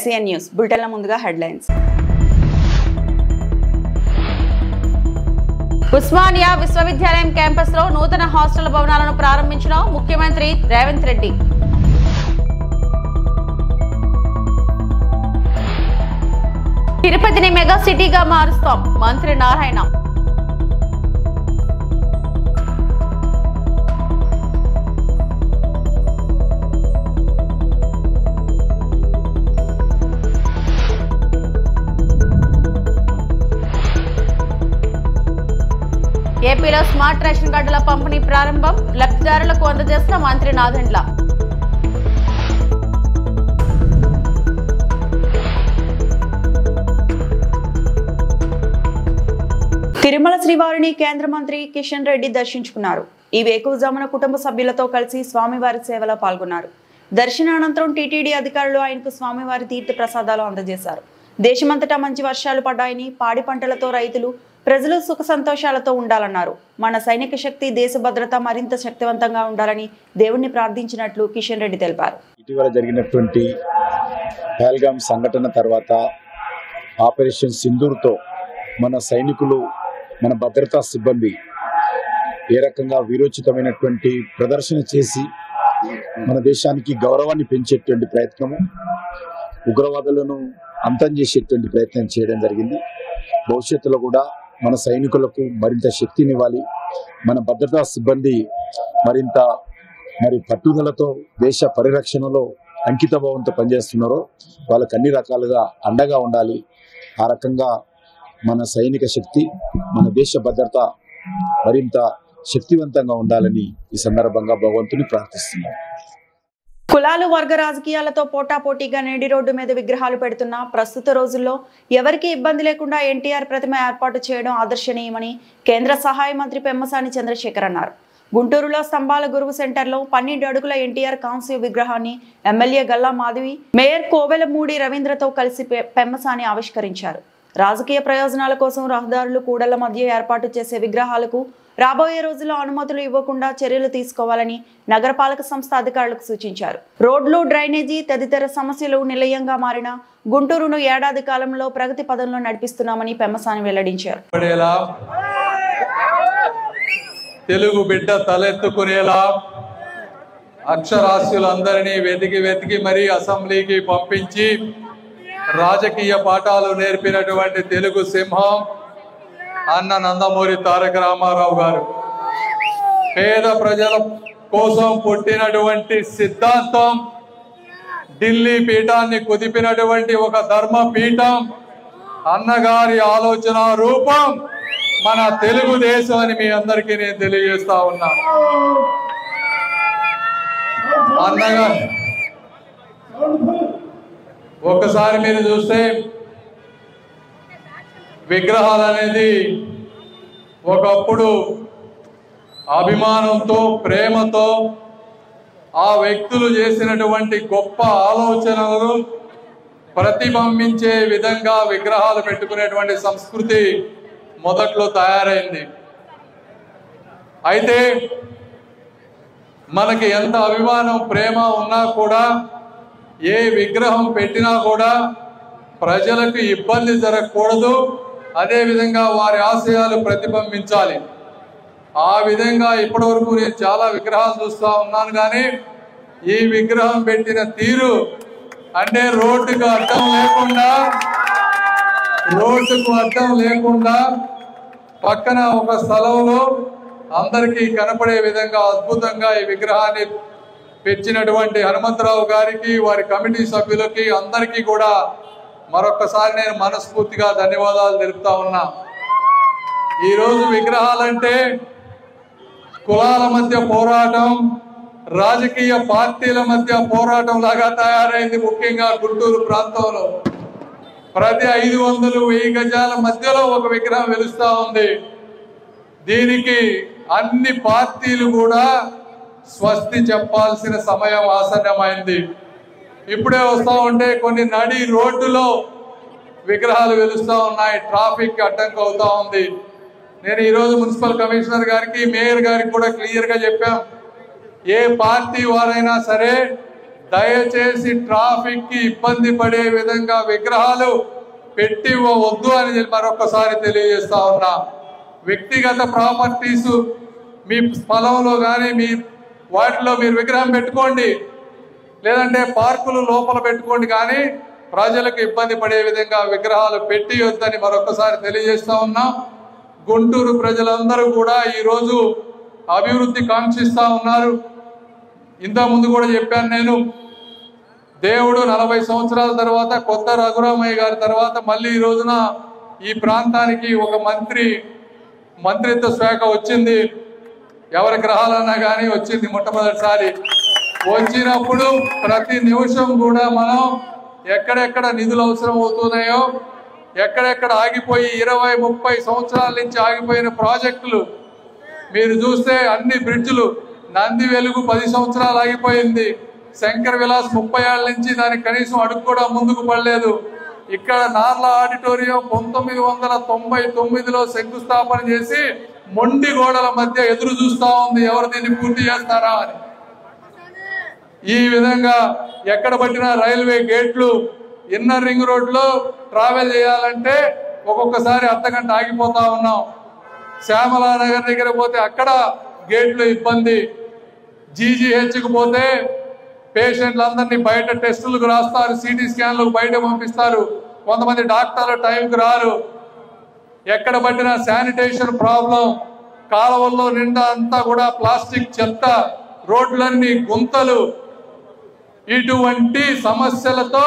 SCN news బులెటిన్ల ముందుగా headlines. Osmania విశ్వవిద్యాలయం campus లో నూతన హాస్టల్ భవనాలను ప్రారంభించిన ముఖ్యమంత్రి రేవంత్ రెడ్డి. తిరుపతిని మెగా సిటీగా మారుస్తాం మంత్రి నారాయణ. ఏపీలో స్మార్ట్ రేషన్ కార్డుల పంపిణీ ప్రారంభం, లబ్ధిదారులకు అందజేసిన మంత్రి నాదెండ్ల. తిరుమల శ్రీవారిని కేంద్ర మంత్రి కిషన్ రెడ్డి దర్శించుకున్నారు. ఈ వేకువజామున కుటుంబ సభ్యులతో కలిసి స్వామివారి సేవలో పాల్గొన్నారు. దర్శనానంతరం టీటీడీ అధికారులు ఆయనకు స్వామివారి తీర్థ ప్రసాదాలు అందజేశారు. దేశమంతటా మంచి వర్షాలు పడ్డాయని, పాడి పంటలతో రైతులు ప్రజలు సుఖ సంతోషాలతో ఉండాలన్నారు. మన సైనిక శక్తి, దేశ భద్రత మరింత శక్తివంతంగా ఉండాలని దేవుణ్ణి ప్రార్థించినట్లు కిషన్ రెడ్డి తెలిపారు. ఇటీవల జరిగినటువంటి పహల్గామ్ సంఘటన తర్వాత ఆపరేషన్ సింధూర్తో మన సైనికులు, మన భద్రతా సిబ్బంది ఏ రకంగా వీరోచితమైనటువంటి ప్రదర్శన చేసి మన దేశానికి గౌరవాన్ని పెంచేటువంటి ప్రయత్నము, ఉగ్రవాదులను అంతం చేసేటువంటి ప్రయత్నం చేయడం జరిగింది. భవిష్యత్తులో కూడా మన సైనికులకు మరింత శక్తినివ్వాలి. మన భద్రతా సిబ్బంది మరింత పట్టుదలతో దేశ పరిరక్షణలో అంకితభావంతో పనిచేస్తున్నారో వాళ్ళకి అన్ని రకాలుగా అండగా ఉండాలి. ఆ రకంగా మన సైనిక శక్తి, మన దేశ భద్రత మరింత శక్తివంతంగా ఉండాలని ఈ సందర్భంగా భగవంతుని ప్రార్థిస్తున్నాను. కులాలు, వర్గ రాజకీయాలతో పోటాపోటీగా నేడి రోడ్డు మీద విగ్రహాలు పెడుతున్న ప్రస్తుత రోజుల్లో ఎవరికీ ఇబ్బంది లేకుండా ఎన్టీఆర్ ప్రతిమ ఏర్పాటు చేయడం ఆదర్శనీయమని కేంద్ర సహాయ మంత్రి పెమ్మసాని చంద్రశేఖర్ అన్నారు. గుంటూరులో స్తంభాల గురువు సెంటర్లో 12 అడుగుల ఎన్టీఆర్ కాంస్య విగ్రహాన్ని ఎమ్మెల్యే గల్లా మాధవి, మేయర్ కోవెలమూడి రవీంద్రతో కలిసి పెమ్మసాని ఆవిష్కరించారు. రాజకీయ ప్రయోజనాల కోసం రహదారులు, కూడళ్ల మధ్య ఏర్పాటు చేసే విగ్రహాలకు రాబోయే రోజుల్లో అనుమతులు ఇవ్వకుండా చర్యలు తీసుకోవాలని నగరపాలక సంస్థ అధికారులకు సూచించారు. రోడ్లు, డ్రైనేజీ తదితర సమస్యలు నిలయంగా మారిన గుంటూరును ఏడాది కాలంలో ప్రగతి పదంలో నడిపిస్తున్నామని పెమ్మసాని వెల్లడించారు. తెలుగు బిడ్డ తలెత్తుకునేలా అక్షరాస్యులందరినీ వెతికి మరీ అసెంబ్లీకి పంపించి రాజకీయ పాఠాలు నేర్పినటువంటి తెలుగు సింహం అన్న నందమూరి తారక రామారావు గారు. పేద ప్రజల కోసం పుట్టినటువంటి సిద్ధాంతం, ఢిల్లీ పీఠాన్ని కుదిపినటువంటి ఒక ధర్మ పీఠం, అన్నగారి ఆలోచన రూపం మన తెలుగుదేశం అని మీ అందరికీ నేను తెలియజేస్తా ఉన్నా. అన్నగా ఒకసారి మీరు చూస్తే విగ్రహాలు అనేది ఒకప్పుడు అభిమానంతో, ప్రేమతో ఆ వ్యక్తులు చేసినటువంటి గొప్ప ఆలోచనలను ప్రతిబింబించే విధంగా విగ్రహాలు పెట్టుకునేటువంటి సంస్కృతి మొదట్లో తయారైంది. అయితే మనకి ఎంత అభిమానం, ప్రేమ ఉన్నా కూడా, ఏ విగ్రహం పెట్టినా కూడా ప్రజలకు ఇబ్బంది జరగకూడదు, అదేవిధంగా వారి ఆశయాలు ప్రతిబింబించాలి. ఆ విధంగా ఇప్పటి వరకు నేను చాలా విగ్రహాలు చూస్తూ ఉన్నాను. కానీ ఈ విగ్రహం పెట్టిన తీరు అంటే రోడ్డుకు అడ్డం లేకుండా పక్కన ఒక స్థలంలో అందరికీ కనపడే విధంగా అద్భుతంగా ఈ విగ్రహాన్ని పెంచినటువంటి హనుమంతరావు గారికి, వారి కమిటీ సభ్యులకి అందరికీ కూడా మరొకసారి నేను మనస్ఫూర్తిగా ధన్యవాదాలు తెలుపుతా ఉన్నా. ఈరోజు విగ్రహాలంటే కులాల మధ్య పోరాటం, రాజకీయ పార్టీల మధ్య పోరాటం లాగా తయారైంది. ముఖ్యంగా గుంటూరు ప్రాంతంలో ప్రతి 500-1000 గజాల మధ్యలో ఒక విగ్రహం వెలుస్తా ఉంది. దీనికి అన్ని పార్టీలు కూడా స్వస్తి చెప్పాల్సిన సమయం ఆసన్నమైంది. ఇప్పుడే వస్తూ ఉంటే కొన్ని నడి రోడ్డులో విగ్రహాలు వెలుస్తూ ఉన్నాయి, ట్రాఫిక్ అడ్డంకి అవుతా ఉంది. నేను ఈరోజు మున్సిపల్ కమిషనర్ గారికి, మేయర్ గారికి కూడా క్లియర్గా చెప్పాం, ఏ పార్టీ వారైనా సరే దయచేసి ట్రాఫిక్ కి ఇబ్బంది పడే విధంగా విగ్రహాలు పెట్టి వద్దు అని మరొకసారి తెలియజేస్తా ఉన్నా. వ్యక్తిగత ప్రాపర్టీస్ మీ స్థలంలో కానీ మీ వాటిలో మీరు విగ్రహం పెట్టుకోండి, లేదంటే పార్కులు లోపల పెట్టుకోండి, కానీ ప్రజలకు ఇబ్బంది పడే విధంగా విగ్రహాలు పెట్టి వద్దని మరొకసారి తెలియజేస్తా ఉన్నాం. గుంటూరు ప్రజలందరూ కూడా ఈరోజు అభివృద్ధి కాంక్షిస్తా ఉన్నారు. ఇంతకుముందు కూడా చెప్పాను నేను, దేవుడు 40 సంవత్సరాల తర్వాత కొత్త రఘురామయ్య గారి తర్వాత మళ్ళీ ఈ రోజున ఈ ప్రాంతానికి ఒక మంత్రిత్వ శాఖ వచ్చింది. ఎవరి గ్రహాలన్నా కానీ వచ్చింది మొట్టమొదటిసారి. వచ్చినప్పుడు ప్రతి నిమిషం కూడా మనం ఎక్కడెక్కడ నిధులు అవసరం అవుతున్నాయో, ఎక్కడెక్కడ ఆగిపోయి 20-30 సంవత్సరాల నుంచి ఆగిపోయిన ప్రాజెక్టులు మీరు చూస్తే అన్ని బ్రిడ్జ్లు, నంది వెలుగు 10 సంవత్సరాలు ఆగిపోయింది, శంకర్ విలాస్ 30 ఏళ్ల నుంచి దానికి కనీసం అడుగు కూడా ముందుకు పడలేదు. ఇక్కడ నార్ల ఆడిటోరియం 1999లో శంకుస్థాపన చేసి మొండి గోడల మధ్య ఎదురు చూస్తా ఉంది, ఎవరు దీన్ని పూర్తి చేస్తారా అని. ఈ విధంగా ఎక్కడ పట్టిన రైల్వే గేట్లు, ఇన్నర్ రింగ్ రోడ్ లో ట్రావెల్ చేయాలంటే ఒక్కొక్కసారి అర్ధగంట ఆగిపోతా ఉన్నాం. శ్యామలానగర్ దగ్గర పోతే అక్కడ గేట్లు ఇబ్బంది. జీజీహెచ్కి పోతే పేషెంట్లందరినీ బయట టెస్టులకు రాస్తారు, సిటీ స్కాన్లకు బయట పంపిస్తారు. కొంతమంది డాక్టర్లు టైంకి రారు. ఎక్కడ పట్టిన శానిటేషన్ ప్రాబ్లం, కాలువల్లో నిండా అంతా కూడా ప్లాస్టిక్ చెత్త, రోడ్లన్నీ గుంతలు. ఇటువంటి సమస్యలతో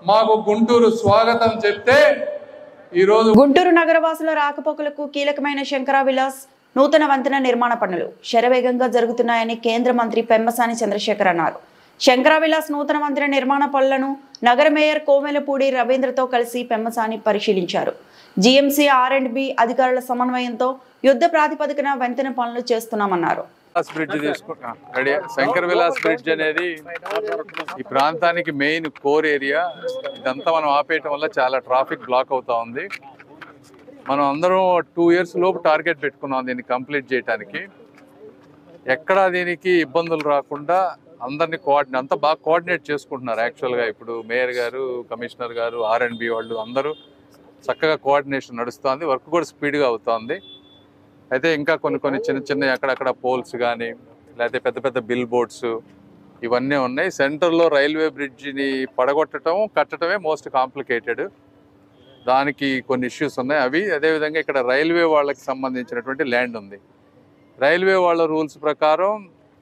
మాకు గుంటూరు స్వాగతం చెప్తే ఈరోజు గుంటూరు నగరవాసుల రాకపోకలకు కీలకమైన శంకర విలాస్ నూతన వంతెన నిర్మాణ పనులు శరవేగంగా జరుగుతున్నాయని కేంద్ర మంత్రి పెమ్మసాని చంద్రశేఖర్ అన్నారు. శంకర విలాస్ నూతన వంతెన నిర్మాణ పనులను నగర మేయర్ కోమెలపూడి రవీంద్రతో కలిసి పెమ్మసాని పరిశీలించారు. జీఎంసీ R&B అధికారుల సమన్వయంతో యుద్ధ ప్రాతిపదికన వంతెన పనులు చేస్తున్నామన్నారు. శంకర్ విలాస్ బ్రిడ్జ్ అనేది ఈ ప్రాంతానికి మెయిన్ కోర్ ఏరియా. ఇదంతా మనం ఆపేయటం వల్ల చాలా ట్రాఫిక్ బ్లాక్ అవుతా ఉంది. మనం అందరం 2 years లోపు టార్గెట్ పెట్టుకున్నాం దీన్ని కంప్లీట్ చేయడానికి. ఎక్కడా దీనికి ఇబ్బందులు రాకుండా అందరినీ అంతా బాగా కోఆర్డినేట్ చేసుకుంటున్నారు. యాక్చువల్గా ఇప్పుడు మేయర్ గారు, కమిషనర్ గారు, R&B వాళ్ళు అందరూ చక్కగా కోఆర్డినేషన్ నడుస్తుంది. వర్క్ కూడా స్పీడ్గా అవుతుంది. అయితే ఇంకా కొన్ని చిన్న అక్కడక్కడ పోల్స్ కానీ లేకపోతే పెద్ద పెద్ద బిల్ బోర్డ్స్ ఇవన్నీ ఉన్నాయి. సెంటర్లో రైల్వే బ్రిడ్జిని పడగొట్టడం, కట్టడమే మోస్ట్ కాంప్లికేటెడ్. దానికి కొన్ని ఇష్యూస్ ఉన్నాయి. అవి అదేవిధంగా ఇక్కడ రైల్వే వాళ్ళకి సంబంధించినటువంటి ల్యాండ్ ఉంది. రైల్వే వాళ్ళ రూల్స్ ప్రకారం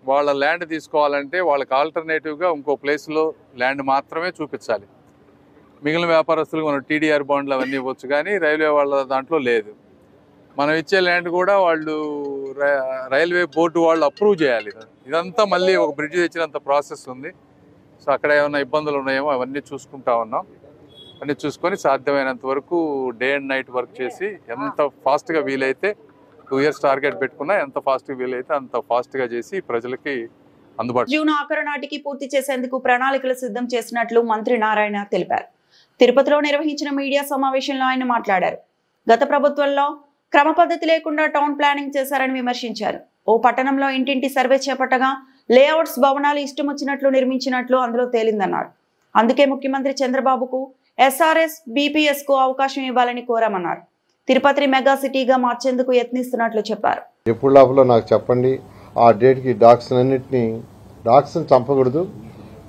వాళ్ళ ల్యాండ్ తీసుకోవాలంటే వాళ్ళకి ఆల్టర్నేటివ్గా ఇంకో ప్లేస్లో ల్యాండ్ మాత్రమే చూపించాలి. మిగిలిన వ్యాపారస్తులు మనం TDR బాండ్లు అవన్నీ ఇవ్వచ్చు, కానీ రైల్వే వాళ్ళ దాంట్లో లేదు. మనం ఇచ్చే ల్యాండ్ కూడా వాళ్ళు రైల్వే బోర్డు వాళ్ళు అప్రూవ్ చేయాలి. ఇదంతా మళ్ళీ ఒక బ్రిడ్జ్ తెచ్చినంత ప్రాసెస్ ఉంది. సో అక్కడ ఏమైనా ఇబ్బందులు ఉన్నాయేమో అవన్నీ చూసుకుంటా ఉన్నాం. అన్నీ చూసుకొని సాధ్యమైనంత వరకు డే అండ్ నైట్ వర్క్ చేసి ఎంత ఫాస్ట్గా వీలైతే 2 years టార్గెట్ పెట్టుకున్నా ఎంత ఫాస్ట్గా వీలైతే అంత ఫాస్ట్గా చేసి ప్రజలకి అందుబాటు. జూన్ ఆఖరు నాటికి పూర్తి చేసేందుకు ప్రణాళికలు సిద్ధం చేసినట్లు మంత్రి నారాయణ తెలిపారు. తిరుపతిలో నిర్వహించిన మీడియా సమావేశంలో ఆయన మాట్లాడారు. గత ప్రభుత్వంలో క్రమ పద్ధతి లేకుండా టౌన్ ప్లానింగ్ చేశారని విమర్శించారు. ఓ పట్టణంలో ఇంటింటి సర్వే చేపట్టగా లేఅవుట్స్, భవనాలు ఇష్టం వచ్చినట్లు నిర్మించినట్లు అందులో తేలిందన్నారు. అందుకే ముఖ్యమంత్రి చంద్రబాబుకు SRS, BPS కు అవకాశం ఇవ్వాలని కోరామన్నారు. తిరుపతిని మెగా సిటీగా మార్చేందుకు యత్నిస్తున్నట్లు చెప్పారు. ఎప్పుడు లోపల నాకు చెప్పండి, ఆ డేట్కి డాగ్స్ చంపకూడదు,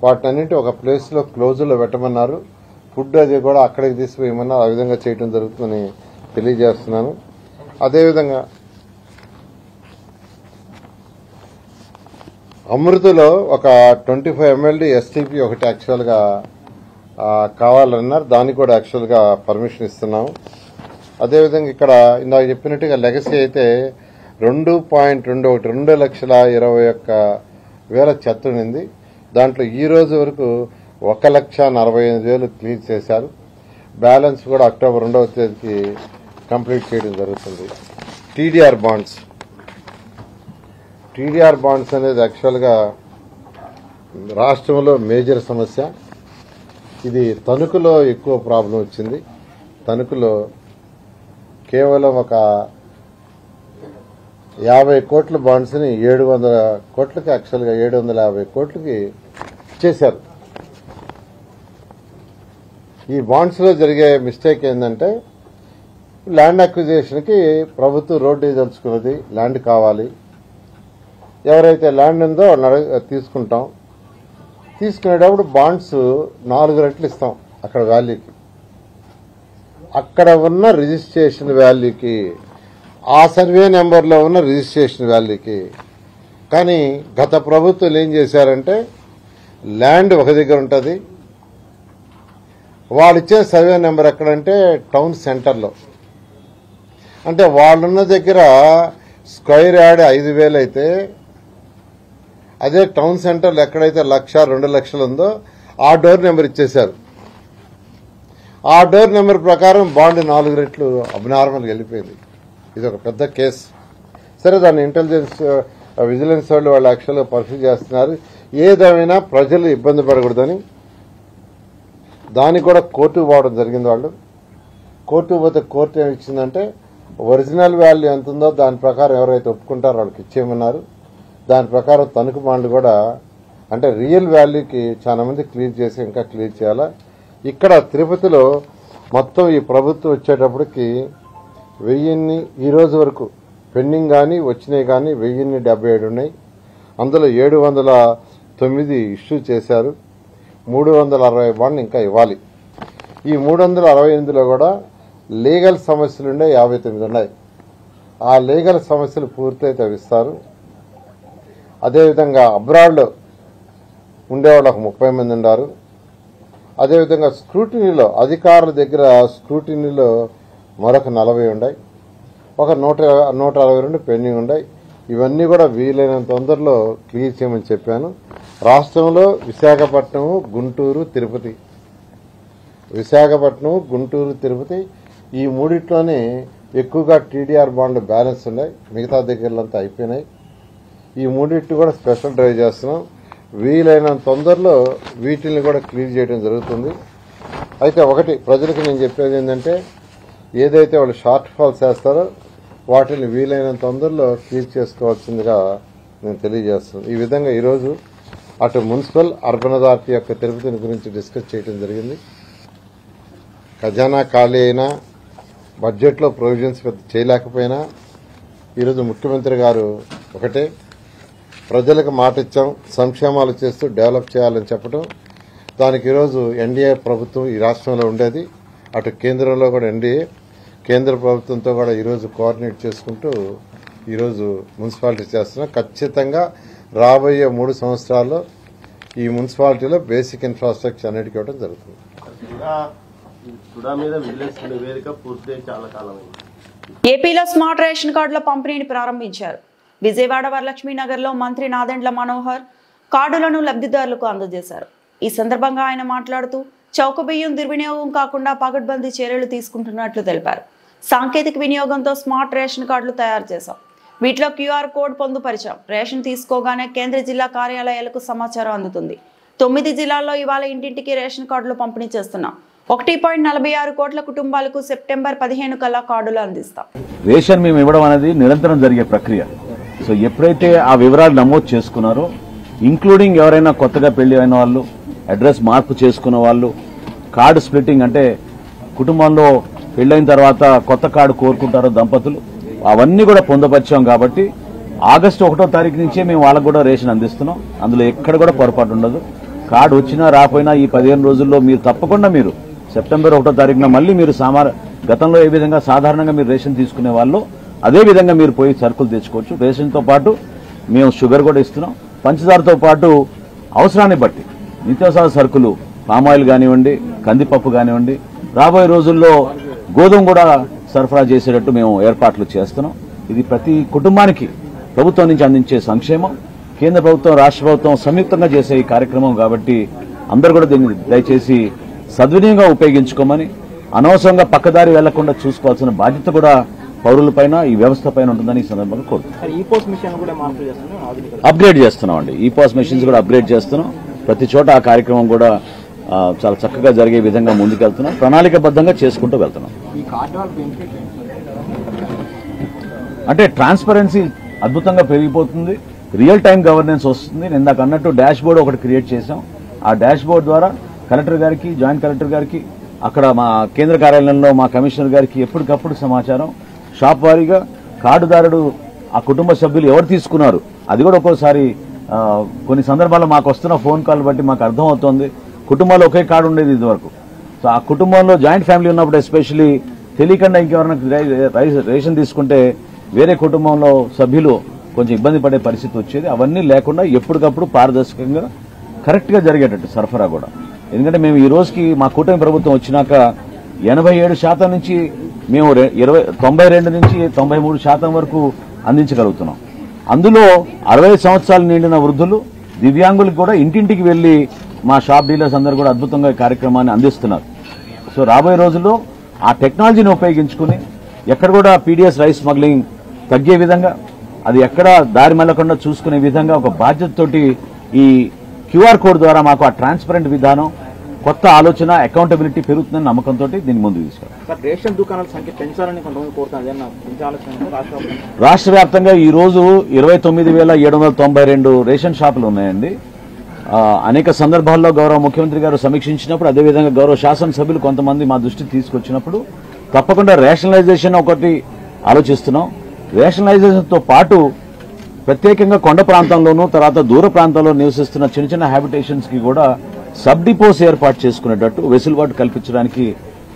వాటినన్నింటి ఒక ప్లేస్లో క్లోజ్లో పెట్టమన్నారు. ఫుడ్ అది కూడా అక్కడికి తీసుకుపోయమన్నారు. ఆ విధంగా చేయడం జరుగుతుందని తెలియజేస్తున్నాను. అదేవిధంగా అమృతలో ఒక 25 MLD STP ఒకటి యాక్చువల్గా కావాలన్నారు. దానికి కూడా యాక్చువల్గా పర్మిషన్ ఇస్తున్నాము. అదేవిధంగా ఇక్కడ ఇందాక చెప్పినట్టుగా లెగసీ అయితే 2,20,000 చెత్త ఉంది. దాంట్లో ఈ రోజు వరకు 1,45,000 క్లీన్ చేశారు. బ్యాలెన్స్ కూడా అక్టోబర్ 2వ తేదీకి కంప్లీట్ చేయడం జరుగుతుంది. TDR బాండ్స్ అనేది యాక్చువల్గా రాష్ట్రంలో మేజర్ సమస్య. ఇది తణుకులో ఎక్కువ ప్రాబ్లం వచ్చింది. తణుకులో కేవలం ఒక 50 కోట్ల బాండ్స్ని 700 కోట్లకి యాక్చువల్గా 750 కోట్లకి ఇచ్చేశారు. ఈ బాండ్స్లో జరిగే మిస్టేక్ ఏంటంటే ల్యాండ్ అక్విజిషన్కి ప్రభుత్వం రోడ్డు వేయదలుచుకున్నది, ల్యాండ్ కావాలి, ఎవరైతే ల్యాండ్ ఉందో తీసుకుంటాం. తీసుకునేటప్పుడు బాండ్స్ 4 రెట్లు ఇస్తాం అక్కడ వాల్యూకి, అక్కడ ఉన్న రిజిస్ట్రేషన్ వాల్యూకి, ఆ సర్వే నెంబర్లో ఉన్న రిజిస్ట్రేషన్ వాల్యూకి. కానీ గత ప్రభుత్వాలు ఏం చేశారంటే ల్యాండ్ ఒక దగ్గర ఉంటుంది, వాళ్ళు ఇచ్చే సర్వే నెంబర్ ఎక్కడంటే టౌన్ సెంటర్లో. అంటే వాళ్ళున్న దగ్గర స్క్వేర్ యార్డ్ 5,000 అయితే అదే టౌన్ సెంటర్లో ఎక్కడైతే 1,00,000, 2,00,000 ఉందో ఆ డోర్ నెంబర్ ఇచ్చేశారు. ఆ డోర్ నెంబర్ ప్రకారం బాండ్ 4 రెట్లు అబ్నార్మల్గా వెళ్ళిపోయింది. ఇది ఒక పెద్ద కేసు. సరే, దాన్ని ఇంటెలిజెన్స్ విజిలెన్స్ వాళ్ళు యాక్చువల్గా పరిశీలి చేస్తున్నారు. ఏదేమైనా ప్రజలు ఇబ్బంది పడకూడదని దానికి కూడా కోర్టుకు పోవడం జరిగింది. వాళ్ళు కోర్టుకు పోతే కోర్టు ఏమి ఇచ్చిందంటే ఒరిజినల్ వాల్యూ ఎంత ఉందో దాని ప్రకారం ఎవరైతే ఒప్పుకుంటారో వాళ్ళకి ఇచ్చేయమన్నారు. దాని ప్రకారం తణుకు బాండ్లు కూడా అంటే రియల్ వాల్యూకి చాలా మంది క్లియర్ చేసి ఇంకా క్లియర్ చేయాలా. ఇక్కడ తిరుపతిలో మొత్తం ఈ ప్రభుత్వం వచ్చేటప్పటికి 1000 ఈ రోజు వరకు పెండింగ్ కానీ వచ్చినాయి కానీ 1077 ఉన్నాయి. అందులో 709 ఇష్యూ చేశారు. 360 బాండ్లు ఇంకా ఇవ్వాలి. ఈ 368లో కూడా లీగల్ సమస్యలుండే 59 ఉన్నాయి. ఆ లీగల్ సమస్యలు పూర్తయితే అవి ఇస్తారు. అదేవిధంగా అబ్రాడ్లో ఉండేవాళ్ళు ఒక 30 మంది ఉన్నారు. అదేవిధంగా స్క్రూటినీలో అధికారుల దగ్గర స్క్రూటినీలో మరొక 40 ఉన్నాయి. ఒక 162 పెండింగ్ ఉన్నాయి. ఇవన్నీ కూడా వీలైనంత తొందరలో క్లియర్ చేయమని చెప్పాను. రాష్ట్రంలో విశాఖపట్నం, గుంటూరు, తిరుపతి, తిరుపతి ఈ మూడిట్లోనే ఎక్కువగా టీడీఆర్ బాండ్లు బ్యాలెన్స్ ఉన్నాయి. మిగతా దగ్గరలంతా అయిపోయినాయి. ఈ మూడిట్లు కూడా స్పెషల్ డ్రైవ్ చేస్తున్నాం. వీలైనంత తొందరలో వీటిని కూడా క్లియర్ చేయడం జరుగుతుంది. అయితే ఒకటి ప్రజలకు నేను చెప్పేది ఏంటంటే ఏదైతే వాళ్ళు షార్ట్ ఫాల్స్ చేస్తారో వాటిని వీలైనంత తొందరలో క్లియర్ చేసుకోవాల్సిందిగా నేను తెలియజేస్తున్నాను. ఈ విధంగా ఈరోజు అటు మున్సిపల్ అర్బన్ అథారిటీ యొక్క తిరుపతిని గురించి డిస్కస్ చేయడం జరిగింది. ఖజానా ఖాళీ అయినా బడ్జెట్లో ప్రొవిజన్స్ చేయలేకపోయినా ఈరోజు ముఖ్యమంత్రి గారు ఒకటే ప్రజలకు మాట ఇచ్చాం, సంక్షేమాలు చేస్తూ డెవలప్ చేయాలని చెప్పడం. దానికి ఈరోజు ఎన్డీఏ ప్రభుత్వం ఈ రాష్ట్రంలో ఉండేది, అటు కేంద్రంలో కూడా ఎన్డీఏ కేంద్ర ప్రభుత్వంతో కూడా ఈరోజు కోఆర్డినేట్ చేసుకుంటూ ఈరోజు మున్సిపాలిటీ చేస్తున్నాం. ఖచ్చితంగా రాబోయే 3 సంవత్సరాల్లో ఈ మున్సిపాలిటీలో బేసిక్ ఇన్ఫ్రాస్ట్రక్చర్ అన్నిటికీ ఇవ్వడం జరుగుతుంది. ఏపీలో స్మార్ట్ రేషన్ కార్డుల పంపిణీని ప్రారంభించారు. విజయవాడ వరలక్ష్మీ నగర్లో మంత్రి నాదెండ్ల మనోహర్ కార్డులను లబ్ధిదారులకు అందజేశారు. ఈ సందర్భంగా ఆయన మాట్లాడుతూ చౌక బియ్యం దుర్వినియోగం కాకుండా పకడ్బందీ చర్యలు తీసుకుంటున్నట్లు తెలిపారు. సాంకేతిక వినియోగంతో స్మార్ట్ రేషన్ కార్డులు తయారు చేశాం. వీటిలో QR కోడ్ పొందుపరిచాం. రేషన్ తీసుకోగానే కేంద్ర జిల్లా కార్యాలయాలకు సమాచారం అందుతుంది. 9 జిల్లాల్లో ఇవాళ ఇంటింటికి రేషన్ కార్డులు పంపిణీ చేస్తున్నాం. 1.46 కోట్ల కుటుంబాలకు సెప్టెంబర్ 15 కల్లా కార్డులు అందిస్తాం. రేషన్ మేము ఇవ్వడం అనేది నిరంతరం జరిగే ప్రక్రియ. సో ఎప్పుడైతే ఆ వివరాలు నమోదు చేసుకున్నారో ఇంక్లూడింగ్ ఎవరైనా కొత్తగా పెళ్లి అయిన వాళ్ళు, అడ్రస్ మార్పు చేసుకున్న వాళ్ళు, కార్డు స్ప్లిట్టింగ్ అంటే కుటుంబంలో పెళ్లైన తర్వాత కొత్త కార్డు కోరుకుంటారో దంపతులు, అవన్నీ కూడా పొందుపరిచాం. కాబట్టి ఆగస్టు 1వ తారీఖు నుంచే మేము వాళ్ళకు కూడా రేషన్ అందిస్తున్నాం. అందులో ఎక్కడ కూడా పొరపాటు ఉండదు. కార్డు వచ్చినా రాపోయినా ఈ 15 రోజుల్లో మీరు తప్పకుండా మీరు సెప్టెంబర్ 1వ తారీఖున మళ్ళీ మీరు గతంలో ఏ విధంగా సాధారణంగా మీరు రేషన్ తీసుకునే వాళ్ళు అదే విధంగా మీరు పోయి సరుకులు తెచ్చుకోవచ్చు. రేషన్తో పాటు మేము షుగర్ కూడా ఇస్తున్నాం. పంచదారతో పాటు అవసరాన్ని బట్టి నిత్యావసర సరుకులు పామాయిల్ కానివ్వండి, కందిపప్పు కానివ్వండి, రాబోయే రోజుల్లో గోధుమ కూడా సరఫరా చేసేటట్టు మేము ఏర్పాట్లు చేస్తున్నాం. ఇది ప్రతి కుటుంబానికి ప్రభుత్వం నుంచి అందించే సంక్షేమం. కేంద్ర ప్రభుత్వం, రాష్ట్ర ప్రభుత్వం సంయుక్తంగా చేసే ఈ కార్యక్రమం కాబట్టి అందరూ కూడా దీన్ని దయచేసి సద్వినియోగంగా ఉపయోగించుకోమని, అనవసరంగా పక్కదారి వెళ్లకుండా చూసుకోవాల్సిన బాధ్యత కూడా పౌరులపైన, ఈ వ్యవస్థ పైన ఉంటుందని ఈ సందర్భంగా కోరుతున్నాం. అప్గ్రేడ్ చేస్తున్నామండి. ఈపాస్ మెషిన్స్ కూడా అప్గ్రేడ్ చేస్తున్నాం. ప్రతి చోట ఆ కార్యక్రమం కూడా చాలా చక్కగా జరిగే విధంగా ముందుకెళ్తున్నాం. ప్రణాళికబద్ధంగా చేసుకుంటూ వెళ్తున్నాం. అంటే ట్రాన్స్పరెన్సీ అద్భుతంగా పెరిగిపోతుంది. రియల్ టైం గవర్నెన్స్ వస్తుంది. నేను ఇందాక అన్నట్టు డాష్ బోర్డ్ ఒకటి క్రియేట్ చేశాం. ఆ డాష్ బోర్డ్ ద్వారా కలెక్టర్ గారికి, జాయింట్ కలెక్టర్ గారికి, అక్కడ మా కేంద్ర కార్యాలయంలో మా కమిషనర్ గారికి ఎప్పటికప్పుడు సమాచారం, షాప్ వారీగా కార్డుదారుడు ఆ కుటుంబ సభ్యులు ఎవరు తీసుకున్నారు అది కూడా ఒక్కోసారి కొన్ని సందర్భాల్లో మాకు వస్తున్న ఫోన్ కాల్ బట్టి మాకు అర్థమవుతోంది. కుటుంబాల్లో ఒకే కార్డు ఉండేది ఇదివరకు. సో ఆ కుటుంబంలో జాయింట్ ఫ్యామిలీ ఉన్నప్పుడు ఎస్పెషల్లీ తెలియకుండా ఇంకెవరైనా రేషన్ తీసుకుంటే వేరే కుటుంబంలో సభ్యులు కొంచెం ఇబ్బంది పడే పరిస్థితి వచ్చేది. అవన్నీ లేకుండా ఎప్పటికప్పుడు పారదర్శకంగా కరెక్ట్గా జరిగేటట్టు సరఫరా కూడా. ఎందుకంటే మేము ఈ రోజుకి మా కూటమి ప్రభుత్వం వచ్చినాక 87% నుంచి మేము 92 నుంచి 93% వరకు అందించగలుగుతున్నాం. అందులో 60 సంవత్సరాలు నిండిన వృద్ధులు, దివ్యాంగులకు కూడా ఇంటింటికి వెళ్లి మా షాప్ డీలర్స్ అందరూ కూడా అద్భుతంగా ఈ కార్యక్రమాన్ని అందిస్తున్నారు. సో రాబోయే రోజుల్లో ఆ టెక్నాలజీని ఉపయోగించుకుని ఎక్కడ కూడా పీడీఎస్ రైస్ స్మగ్లింగ్ తగ్గే విధంగా, అది ఎక్కడ దారి మళ్లకుండా చూసుకునే విధంగా ఒక బాధ్యతతోటి ఈ క్యూఆర్ కోడ్ ద్వారా మాకు ఆ ట్రాన్స్పరెంట్ విధానం, కొత్త ఆలోచన, అకౌంటబిలిటీ పెరుగుతుందని నమ్మకంతో దీన్ని ముందుకు తీసుకెళ్తాం. రేషన్ దుకాణాల సంఖ్య పెంచాలని కొంతమంది కోరుతున్నారు. రాష్ట్ర వ్యాప్తంగా ఈ రోజు 29,792 రేషన్ షాపులు ఉన్నాయండి. అనేక సందర్భాల్లో గౌరవ ముఖ్యమంత్రి గారు సమీక్షించినప్పుడు, అదేవిధంగా గౌరవ శాసనసభ్యులు కొంతమంది మా దృష్టికి తీసుకొచ్చినప్పుడు తప్పకుండా రేషనలైజేషన్ ఒకటి ఆలోచిస్తున్నాం. రేషనలైజేషన్ తో పాటు ప్రత్యేకంగా కొండ ప్రాంతంలోనూ, తర్వాత దూర ప్రాంతాల్లో నివసిస్తున్న చిన్న చిన్న హ్యాబిటేషన్స్ కి కూడా సబ్ డిపోస్ ఏర్పాటు చేసుకునేటట్టు వెసులుబాటు కల్పించడానికి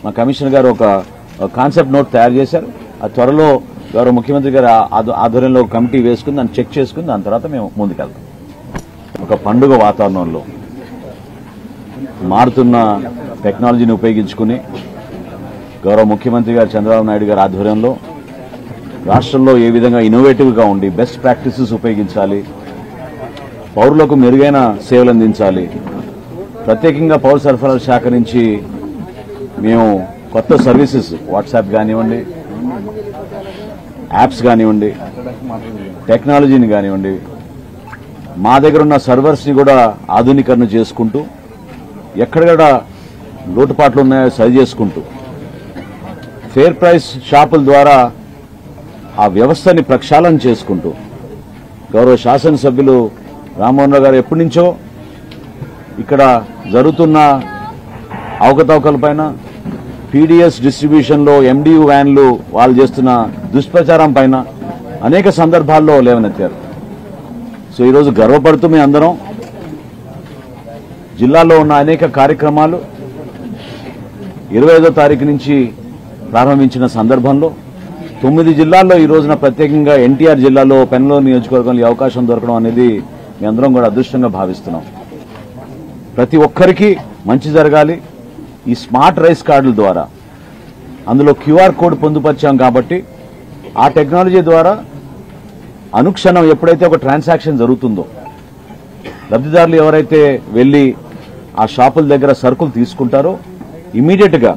మా కమిషనర్ గారు ఒక కాన్సెప్ట్ నోట్ తయారు చేశారు. ఆ త్వరలో గౌరవ ముఖ్యమంత్రి గారు ఆధ్వర్యంలో కమిటీ వేసుకుని దాన్ని చెక్ చేసుకుని దాని తర్వాత మేము ముందుకెళ్తాం. ఒక పండుగ వాతావరణంలో మారుతున్న టెక్నాలజీని ఉపయోగించుకుని గౌరవ ముఖ్యమంత్రి గారు చంద్రబాబు నాయుడు గారి ఆధ్వర్యంలో రాష్ట్రంలో ఏ విధంగా ఇన్నోవేటివ్గా ఉండి బెస్ట్ ప్రాక్టీసెస్ ఉపయోగించాలి, పౌరులకు మెరుగైన సేవలు అందించాలి. ప్రత్యేకంగా పౌర సరఫరాల శాఖ నుంచి మేము కొత్త సర్వీసెస్, వాట్సాప్ కానివ్వండి, యాప్స్ కానివ్వండి, టెక్నాలజీని కానివ్వండి, మా దగ్గర ఉన్న సర్వర్స్ని కూడా ఆధునీకరణ చేసుకుంటూ, ఎక్కడ లోటుపాట్లు ఉన్నాయో సరి చేసుకుంటూ, ఫేర్ ప్రైస్ షాపుల ద్వారా ఆ వ్యవస్థని ప్రక్షాళన చేసుకుంటూ, గౌరవ శాసనసభ్యులు రామ్మోహన్ రావు గారు ఎప్పటి నుంచో ఇక్కడ జరుగుతున్న అవకతవకలపైన, పీడీఎస్ డిస్ట్రిబ్యూషన్లో ఎండియు వ్యాన్లు వాళ్ళు చేస్తున్న దుష్ప్రచారం పైన అనేక సందర్భాల్లో లేవనెత్తారు. సో ఈరోజు గర్వపడుతూ మీ అందరం జిల్లాలో ఉన్న అనేక కార్యక్రమాలు 25వ తారీఖు నుంచి ప్రారంభించిన సందర్భంలో 9 జిల్లాల్లో ఈ రోజున ప్రత్యేకంగా ఎన్టీఆర్ జిల్లాలో పెనమలూరు నియోజకవర్గంలో ఈ అవకాశం దొరకడం అనేది మీ అందరం కూడా అదృష్టంగా భావిస్తున్నాం. ప్రతి ఒక్కరికి మంచి జరగాలి. ఈ స్మార్ట్ రైస్ కార్డుల ద్వారా అందులో క్యూఆర్ కోడ్ పొందుపరిచాం కాబట్టి ఆ టెక్నాలజీ ద్వారా అనుక్షణం ఎప్పుడైతే ఒక ట్రాన్సాక్షన్ జరుగుతుందో, లబ్ధిదారులు ఎవరైతే వెళ్లి ఆ షాపుల దగ్గర సరుకులు తీసుకుంటారో ఇమీడియట్ గా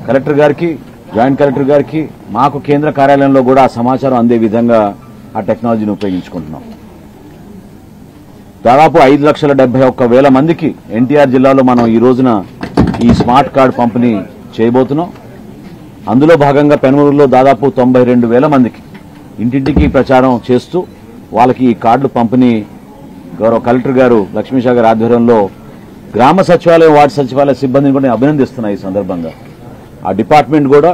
కలెక్టర్ గారికి, జాయింట్ కలెక్టర్ గారికి, మాకు కేంద్ర కార్యాలయంలో కూడా ఆ సమాచారం అందే విధంగా ఆ టెక్నాలజీని ఉపయోగించుకుంటున్నాం. దాదాపు 5,71,000 మందికి ఎన్టీఆర్ జిల్లాలో మనం ఈ రోజున ఈ స్మార్ట్ కార్డు పంపిణీ చేయబోతున్నాం. అందులో భాగంగా పెనమలూరులో దాదాపు 92,000 మందికి ఇంటింటికి ప్రచారం చేస్తూ వాళ్ళకి ఈ కార్డులు పంపిణీ గౌరవ కలెక్టర్ గారు లక్ష్మీషా గారి ఆధ్వర్యంలో గ్రామ సచివాలయం, వార్డు సచివాలయ సిబ్బందిని కూడా అభినందిస్తున్నాయి. ఈ సందర్భంగా ఆ డిపార్ట్మెంట్ కూడా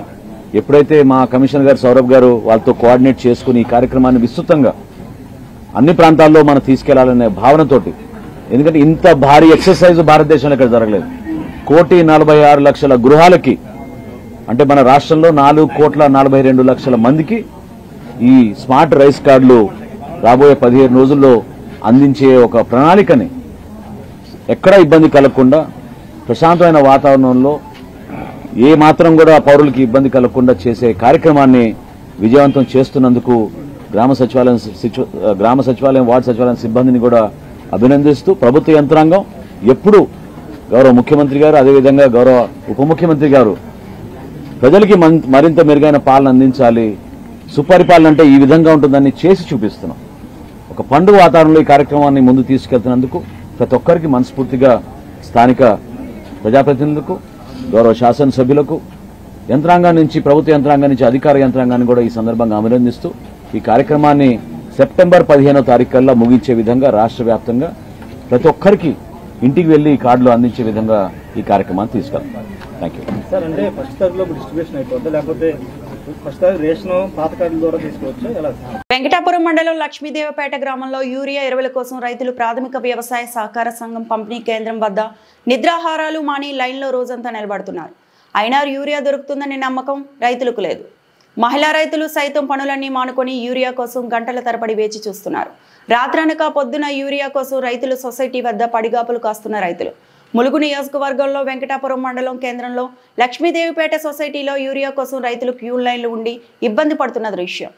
ఎప్పుడైతే మా కమిషనర్ గారు సౌరభ్ గారు వాళ్ళతో కోఆర్డినేట్ చేసుకుని ఈ కార్యక్రమాన్ని విస్తృతంగా అన్ని ప్రాంతాల్లో మనం తీసుకెళ్లాలనే భావనతోటి, ఎందుకంటే ఇంత భారీ ఎక్సర్సైజ్ భారతదేశంలో ఇక్కడ జరగలేదు. 1,46,00,000 గృహాలకి, అంటే మన రాష్ట్రంలో 4,42,00,000 మందికి ఈ స్మార్ట్ రైస్ కార్డులు రాబోయే 15 రోజుల్లో అందించే ఒక ప్రణాళికని ఎక్కడా ఇబ్బంది కలగకుండా ప్రశాంతమైన వాతావరణంలో ఏ మాత్రం కూడా పౌరులకి ఇబ్బంది కలగకుండా చేసే కార్యక్రమాన్ని విజయవంతం చేస్తున్నందుకు గ్రామ సచివాలయం, వార్డు సచివాలయం సిబ్బందిని కూడా అభినందిస్తూ, ప్రభుత్వ యంత్రాంగం ఎప్పుడు గౌరవ ముఖ్యమంత్రి గారు, అదేవిధంగా గౌరవ ఉప ముఖ్యమంత్రి గారు ప్రజలకి మరింత మెరుగైన పాలన అందించాలి, సుపరిపాలన అంటే ఈ విధంగా ఉంటుందని చేసి చూపిస్తున్నాం. ఒక పండుగ వాతావరణంలో ఈ కార్యక్రమాన్ని ముందు తీసుకెళ్తున్నందుకు ప్రతి ఒక్కరికి మనస్ఫూర్తిగా స్థానిక ప్రజాప్రతినిధులకు, గౌరవ శాసనసభ్యులకు, యంత్రాంగం నుంచి, ప్రభుత్వ యంత్రాంగం నుంచి అధికార యంత్రాంగాన్ని కూడా ఈ సందర్భంగా అభినందిస్తూ ఈ కార్యక్రమాన్ని సెప్టెంబర్ 15వ తారీఖు కల్లా ముగించే విధంగా రాష్ట్ర వ్యాప్తంగా ప్రతి ఒక్కరికి ఇంటికి వెళ్ళి ఈ కార్డులు అందించే విధంగా ఈ కార్యక్రమాన్ని తీసుకెళ్తాం. Thank you sir. అంటే ఫస్ట్ తరగతిలో డిస్ట్రిబ్యూషన్ అయిపోద్ది, లేకపోతే ఫస్ట్ తరగతి రేషన్ పాత కార్డుల ద్వారా తీసుకోవచ్చు ఎలా? వెంకటాపురం మండలం లక్ష్మీదేవపేట గ్రామంలో యూరియా ఎరువుల కోసం రైతులు ప్రాథమిక వ్యవసాయ సహకార సంఘం పంపిణీ కేంద్రం వద్ద నిద్రాహారాలు మాని లైన్లో రోజంతా నిలబడుతున్నారు. అయినా యూరియా దొరుకుతుందనే నమ్మకం రైతులకు లేదు. మహిళా రైతులు సైతం పనులన్నీ మానుకొని యూరియా కోసం గంటల తరబడి వేచి చూస్తున్నారు. రాత్రనక పొద్దున యూరియా కోసం రైతులు సొసైటీ వద్ద పడిగాపులు కాస్తున్న రైతులు. ములుగు నియోజకవర్గంలో వెంకటాపురం మండలం కేంద్రంలో లక్ష్మీదేవిపేట సొసైటీలో యూరియా కోసం రైతులు క్యూ లైన్లు ఉండి ఇబ్బంది పడుతున్న దృశ్యం.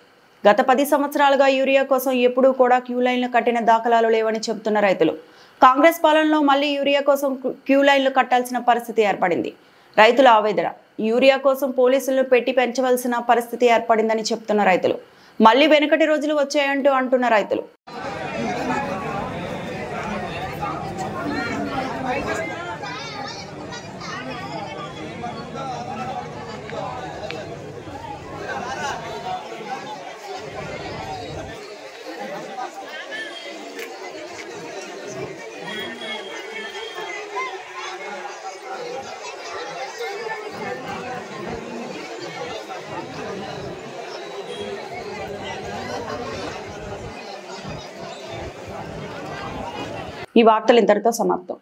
గత 10 సంవత్సరాలుగా యూరియా కోసం ఎప్పుడూ కూడా క్యూ లైన్లు కట్టిన దాఖలాలు లేవని చెబుతున్న రైతులు. కాంగ్రెస్ పాలనలో మళ్లీ యూరియా కోసం క్యూ లైన్లు కట్టాల్సిన పరిస్థితి ఏర్పడింది. రైతుల ఆవేదన. యూరియా కోసం పోలీసులను పెట్టి పెంచవలసిన పరిస్థితి ఏర్పడిందని చెప్తున్న రైతులు. మళ్లీ వెనుకటి రోజులు వచ్చాయంటూ అంటున్న రైతులు. ఈ వార్తలు ఇంతటితో సమాప్తం.